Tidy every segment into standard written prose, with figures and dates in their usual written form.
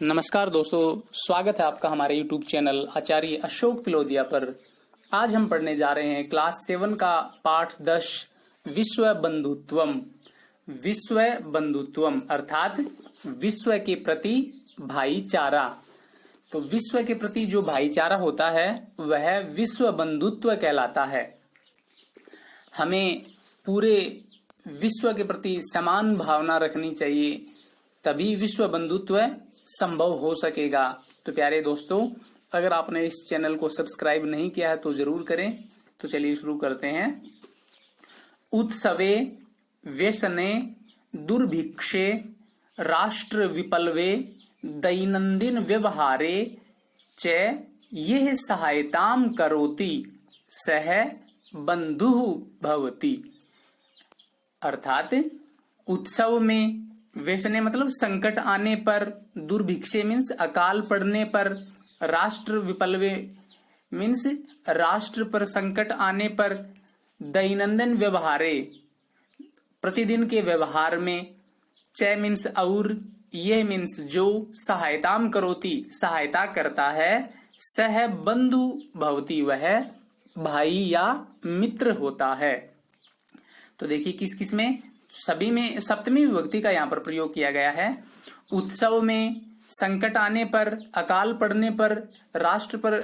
नमस्कार दोस्तों, स्वागत है आपका हमारे YouTube चैनल आचार्य अशोक पिलोदिया पर। आज हम पढ़ने जा रहे हैं क्लास 7 का पाठ 10 विश्व बंधुत्वम। विश्व बंधुत्वम अर्थात विश्व के प्रति भाईचारा। तो विश्व के प्रति जो भाईचारा होता है वह विश्व बंधुत्व कहलाता है। हमें पूरे विश्व के प्रति समान भावना रखनी चाहिए, तभी विश्व बंधुत्व संभव हो सकेगा। तो प्यारे दोस्तों, अगर आपने इस चैनल को सब्सक्राइब नहीं किया है तो जरूर करें। तो चलिए शुरू करते हैं। उत्सवे व्यसने दुर्भिक्षे राष्ट्र विपलवे दैनंदिन व्यवहारे च यह सहायताम करोति सह बंधु भवति। अर्थात उत्सव में, व्यसने मतलब संकट आने पर, दुर्भिक्षे मीन्स अकाल पड़ने पर, राष्ट्र विपलवे मीन्स राष्ट्र पर संकट आने पर, दैनंदिन व्यवहारे प्रतिदिन के व्यवहार में, च मीन्स और, यह मीन्स जो, सहायताम करोति सहायता करता है, सह बंधु भवति वह भाई या मित्र होता है। तो देखिए किस किस में, सभी में सप्तमी विभक्ति का यहाँ पर प्रयोग किया गया है। उत्सव में, संकट आने पर, अकाल पड़ने पर, राष्ट्र पर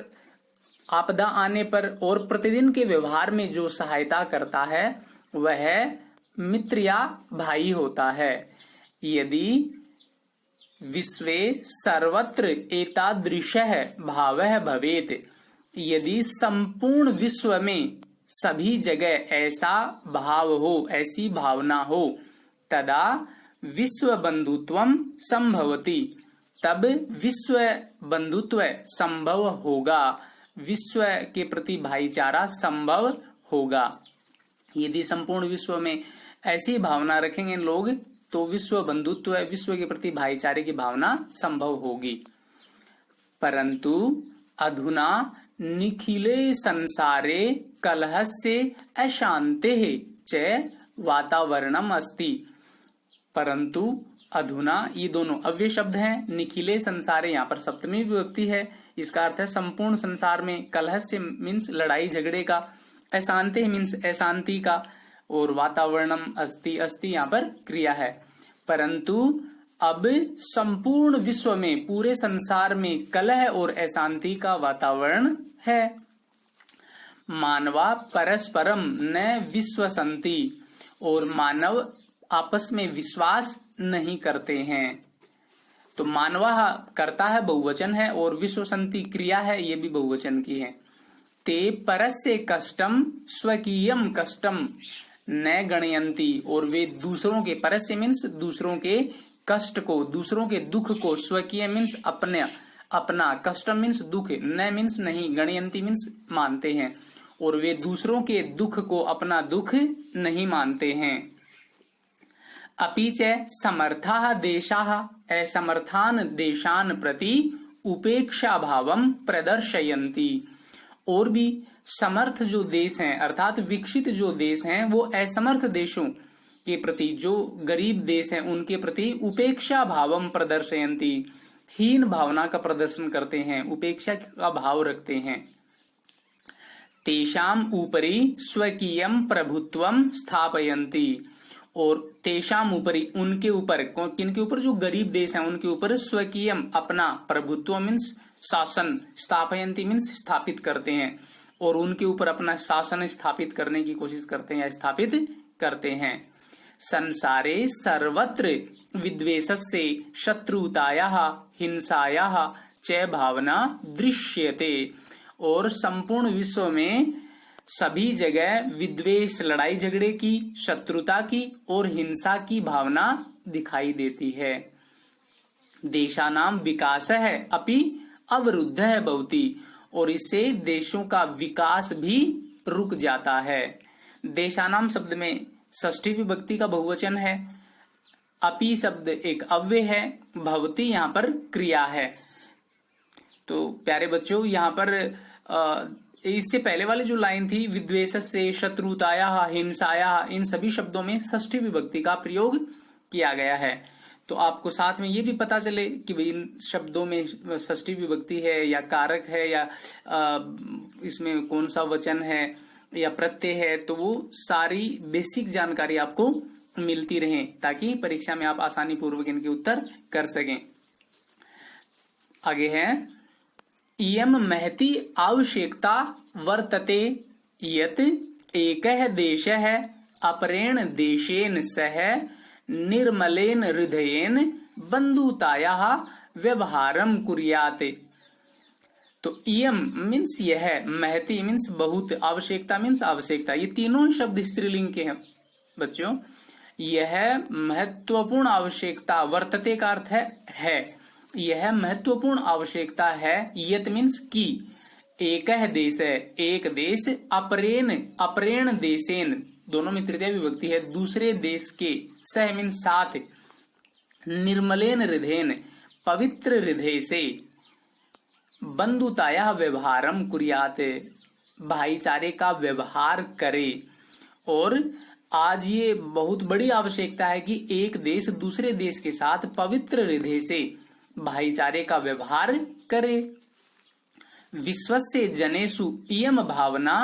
आपदा आने पर और प्रतिदिन के व्यवहार में जो सहायता करता है वह मित्र या भाई होता है। यदि विश्वे सर्वत्र एतादृशः भावः भवेत्, यदि संपूर्ण विश्व में सभी जगह ऐसा भाव हो, ऐसी भावना हो, तदा विश्व बंधुत्वम संभवति, तब विश्व बंधुत्व संभव होगा, विश्व के प्रति भाईचारा संभव होगा। यदि संपूर्ण विश्व में ऐसी भावना रखेंगे लोग तो विश्व बंधुत्व, विश्व के प्रति भाईचारे की भावना संभव होगी। परंतु अधुना निखिले संसारे कलहस्य अशांतेः च वातावरणम अस्ति। परंतु अधुना, ये दोनों अव्यय शब्द हैं। निखिले संसारे यहाँ पर सप्तमी विभक्ति है, इसका अर्थ है संपूर्ण संसार में। कलहस्य मीन्स लड़ाई झगड़े का, अशांति मीन्स अशांति का, और वातावरणम अस्ति, अस्ति यहाँ पर क्रिया है। परंतु अब संपूर्ण विश्व में, पूरे संसार में कलह और अशांति का वातावरण है। मानवा परस्परम न विश्वसन्ति, और मानव आपस में विश्वास नहीं करते हैं। तो मानवा करता है बहुवचन है, और विश्वसन्ति क्रिया है, ये भी बहुवचन की है। ते परस्य कष्टम स्वकीयम कष्टम न गणयन्ति, और वे दूसरों के, परस्य मीन्स दूसरों के कष्ट को, दूसरों के दुख को, स्वकीय मीन्स अपने, अपना, कष्टम मीन्स दुख, न मीन्स नहीं, गणयन्ति मीन्स मानते हैं, और वे दूसरों के दुख को अपना दुख नहीं मानते हैं। अपि च समर्थाः देशाः असमर्थान देशान प्रति उपेक्षा भावम प्रदर्शयन्ति, और भी समर्थ जो देश हैं अर्थात विकसित जो देश हैं वो असमर्थ देशों के प्रति, जो गरीब देश हैं उनके प्रति उपेक्षा भावम प्रदर्शयन्ति, हीन भावना का प्रदर्शन करते हैं, उपेक्षा का भाव रखते हैं। तेषाम ऊपरी स्वकीयम प्रभुत्वम स्थापयन्ति, और तेषाम ऊपरी उनके ऊपर, किनके ऊपर, जो गरीब देश हैं उनके ऊपर, स्वकीयम अपना, प्रभुत्व मीन्स शासन, स्थापयन्ति मीन्स स्थापित करते हैं, और उनके ऊपर अपना शासन स्थापित करने की कोशिश करते हैं, स्थापित करते हैं। संसारे सर्वत्र विद्वेषस्य शत्रुतायाः हिंसायाः च भावना दृश्यते, और संपूर्ण विश्व में सभी जगह विद्वेष, लड़ाई झगड़े की, शत्रुता की और हिंसा की भावना दिखाई देती है। देशानाम विकासः अपि अवरुद्धः भवति, और इससे देशों का विकास भी रुक जाता है। देशानाम शब्द में षष्ठी विभक्ति का बहुवचन है, अपि शब्द एक अव्यय है, भवति यहाँ पर क्रिया है। तो प्यारे बच्चों, यहाँ पर इससे पहले वाली जो लाइन थी, विद्वेषस्य शत्रुतायाः हिंसायाः, इन सभी शब्दों में षष्ठी विभक्ति का प्रयोग किया गया है। तो आपको साथ में ये भी पता चले कि भाई इन शब्दों में षष्ठी विभक्ति है या कारक है या इसमें कौन सा वचन है या प्रत्यय है, तो वो सारी बेसिक जानकारी आपको मिलती रहे ताकि परीक्षा में आप आसानी पूर्वक इनके उत्तर कर सकें। आगे है इयम महती आवश्यकता वर्तते यत एकः देशः अपरेण देशेन सह निर्मलेन हृदयेन बंधुतायाः व्यवहारम कुर्यात्। तो इयम मीन्स यह, महती मीन्स बहुत, आवश्यकता मीन्स आवश्यकता, ये तीनों शब्द स्त्रीलिंग के हैं बच्चों। यह महत्वपूर्ण आवश्यकता, वर्तते का अर्थ है, यह महत्वपूर्ण आवश्यकता है, यत मीन्स की, एकः देश है, एक देश, अपरेण देशेन, दोनों में तृतीय विभक्ति है, दूसरे देश के, सह मीन्स साथ, निर्मलेन हृदयेन, पवित्र हृदय से, बंधुताया व्यवहारम कुर्यात्, भाईचारे का व्यवहार करे। और आज ये बहुत बड़ी आवश्यकता है कि एक देश दूसरे देश के साथ पवित्र हृदय से भाईचारे का व्यवहार करे। विश्वस्य जनेषु इयम भावना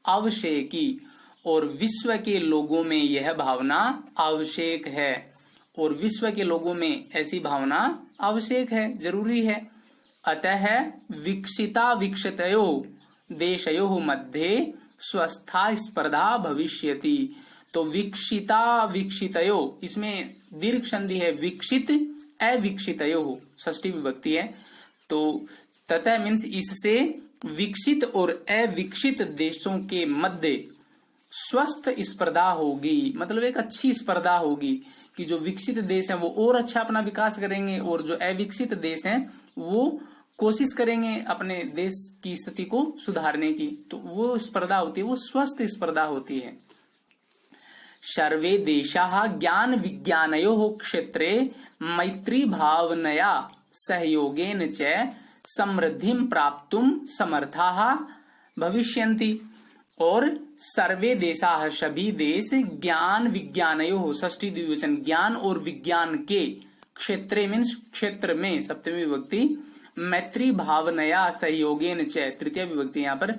आवश्यकी, और विश्व के लोगों में यह भावना आवश्यक है, और विश्व के लोगों में ऐसी भावना आवश्यक है, जरूरी है। अतः विकसिता विकसितयो देशयो मध्ये स्वस्था स्पर्धा भविष्यति। तो विकसिता विकसितयो, इसमें दीर्घ संधि है, विकसित अविकसितयो, षष्ठी विभक्ति है। तो ततः मीन्स इससे विकसित और अविकसित देशों के मध्य स्वस्थ स्पर्धा होगी, मतलब एक अच्छी स्पर्धा होगी कि जो विकसित देश हैं वो और अच्छा अपना विकास करेंगे और जो अविकसित देश हैं वो कोशिश करेंगे अपने देश की स्थिति को सुधारने की। तो वो स्पर्धा होती है, वो स्वस्थ स्पर्धा होती है। सर्वे देशाः ज्ञान विज्ञानयोः क्षेत्रे मैत्री भावनया सहयोगेन च समृद्धिं प्राप्तुं समर्थाः भविष्यन्ति। और सर्वे देशाः, सभी देश, ज्ञान विज्ञानयोः, षष्ठी द्विवचन, ज्ञान और विज्ञान के, क्षेत्रे मीन्स क्षेत्र में, सप्तमी विभक्ति, मैत्री भावनया सहयोगेन च, तृतीय विभक्ति यहाँ पर,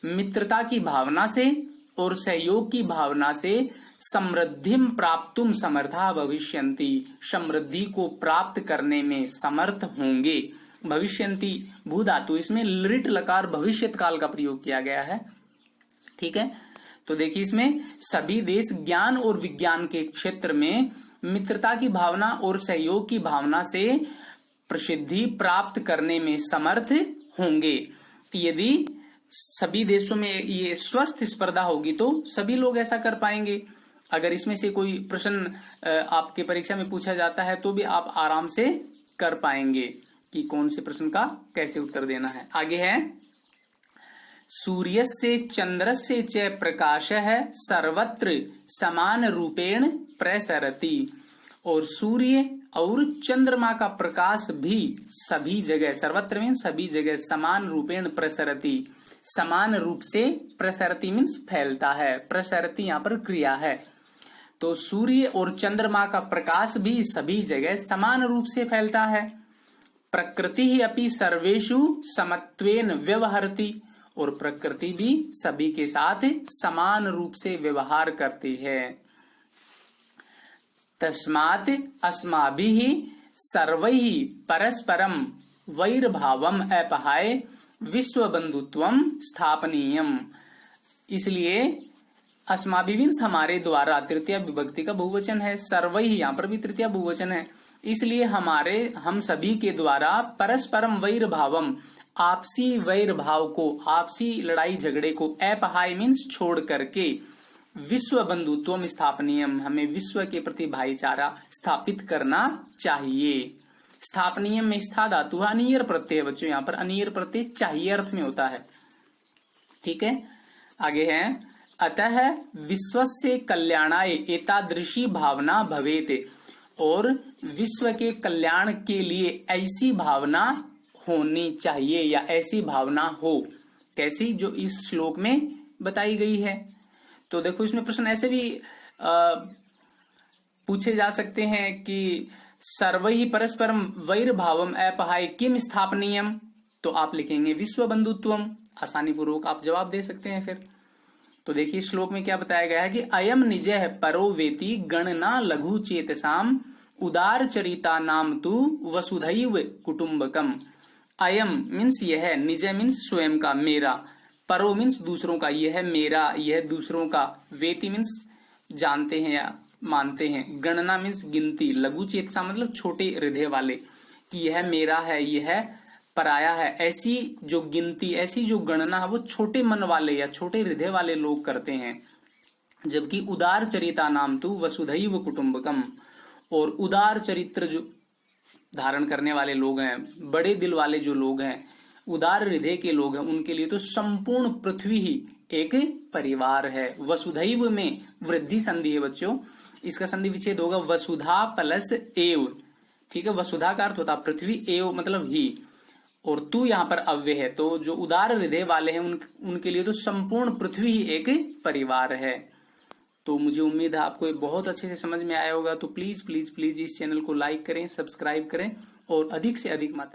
मित्रता की भावना से और सहयोग की भावना से समृद्धिम प्राप्तुम समर्था भविष्यन्ति, समृद्धि को प्राप्त करने में समर्थ होंगे। भविष्यन्ति भू धातु, इसमें लृट लकार भविष्यत काल का प्रयोग किया गया है, ठीक है। तो देखिए इसमें सभी देश ज्ञान और विज्ञान के क्षेत्र में मित्रता की भावना और सहयोग की भावना से प्रसिद्धि प्राप्त करने में समर्थ होंगे। यदि सभी देशों में ये स्वस्थ स्पर्धा होगी तो सभी लोग ऐसा कर पाएंगे। अगर इसमें से कोई प्रश्न आपके परीक्षा में पूछा जाता है तो भी आप आराम से कर पाएंगे कि कौन से प्रश्न का कैसे उत्तर देना है। आगे है सूर्यस्य चंद्रस्य च प्रकाशः सर्वत्र समान रूपेण प्रसरति। और सूर्य और चंद्रमा का प्रकाश भी सभी जगह, सर्वत्र मीन्स सभी जगह, समान रूपेण प्रसरति, समान रूप से, प्रसरति मीन्स फैलता है, प्रसरति यहाँ पर क्रिया है। तो सूर्य और चंद्रमा का प्रकाश भी सभी जगह समान रूप से फैलता है। प्रकृति ही अपि सर्वेषु समत्वेन व्यवहरति, और प्रकृति भी सभी के साथ समान रूप से व्यवहार करती है। तस्मात् अस्माभिः सर्वैः परस्परं वैरभावम् अपहाय विश्व बंधुत्वम स्थापनीयम। इसलिए अस्माभिः मीन्स हमारे द्वारा, तृतीय विभक्ति का बहुवचन है, सर्वैः यहाँ पर भी तृतीय बहुवचन है, इसलिए हम सभी के द्वारा परस्परम वैरभावम, आपसी वैर भाव को, आपसी लड़ाई झगड़े को, अपहाय मीन्स छोड़ करके, विश्व बंधुत्वम स्थापनीयम, हमें विश्व के प्रति भाईचारा स्थापित करना चाहिए। स्थापनीयम में स्था धातु है, अनियर प्रत्यय बच्चों, यहाँ पर अनियर प्रत्यय चाहिए अर्थ में होता है, ठीक है। आगे है अतः विश्वस्य कल्याणाय एतादृशी भावना भवेत्, और विश्व के कल्याण के लिए ऐसी भावना होनी चाहिए या ऐसी भावना हो। कैसी? जो इस श्लोक में बताई गई है। तो देखो इसमें प्रश्न ऐसे भी पूछे जा सकते हैं कि सर्वैः परस्परम वैरभावम अपहाय किम स्थापनीयम, तो आप लिखेंगे विश्व बंधुत्वम। आसानी पूर्वक आप जवाब दे सकते हैं फिर। तो देखिए श्लोक में क्या बताया गया है कि अयम निजः परो वेति गणना लघु चेतसाम उदार चरिता नाम तु वसुधैव कुटुंबकम। अयम मीन्स यह, निज मीन्स स्वयं का, मेरा, परो मीन्स दूसरों का, यह मेरा, यह दूसरों का, वेति मीन्स जानते हैं या मानते हैं, गणना मीन्स गिनती, लघु चेतसा मतलब छोटे हृदय वाले, कि यह मेरा है, यह पराया है, ऐसी जो गिनती, ऐसी जो गणना है वो छोटे मन वाले या छोटे हृदय वाले लोग करते हैं। जबकि उदार चरिता नाम तु वसुधैव कुटुंबकम, और उदार चरित्र जो धारण करने वाले लोग हैं, बड़े दिल वाले जो लोग हैं, उदार हृदय के लोग हैं, उनके लिए तो संपूर्ण पृथ्वी ही एक परिवार है। वसुधैव में वृद्धि संधि है बच्चों, इसका संधि विच्छेद होगा वसुधा प्लस एव, ठीक है। वसुधा का अर्थ होता है पृथ्वी, एव मतलब ही, और तू यहाँ पर अव्यय है, तो जो उदार हृदय वाले हैं उनके लिए तो संपूर्ण पृथ्वी ही एक परिवार है। तो मुझे उम्मीद है आपको ये बहुत अच्छे से समझ में आया होगा। तो प्लीज प्लीज प्लीज इस चैनल को लाइक करें, सब्सक्राइब करें और अधिक से अधिक मात्रा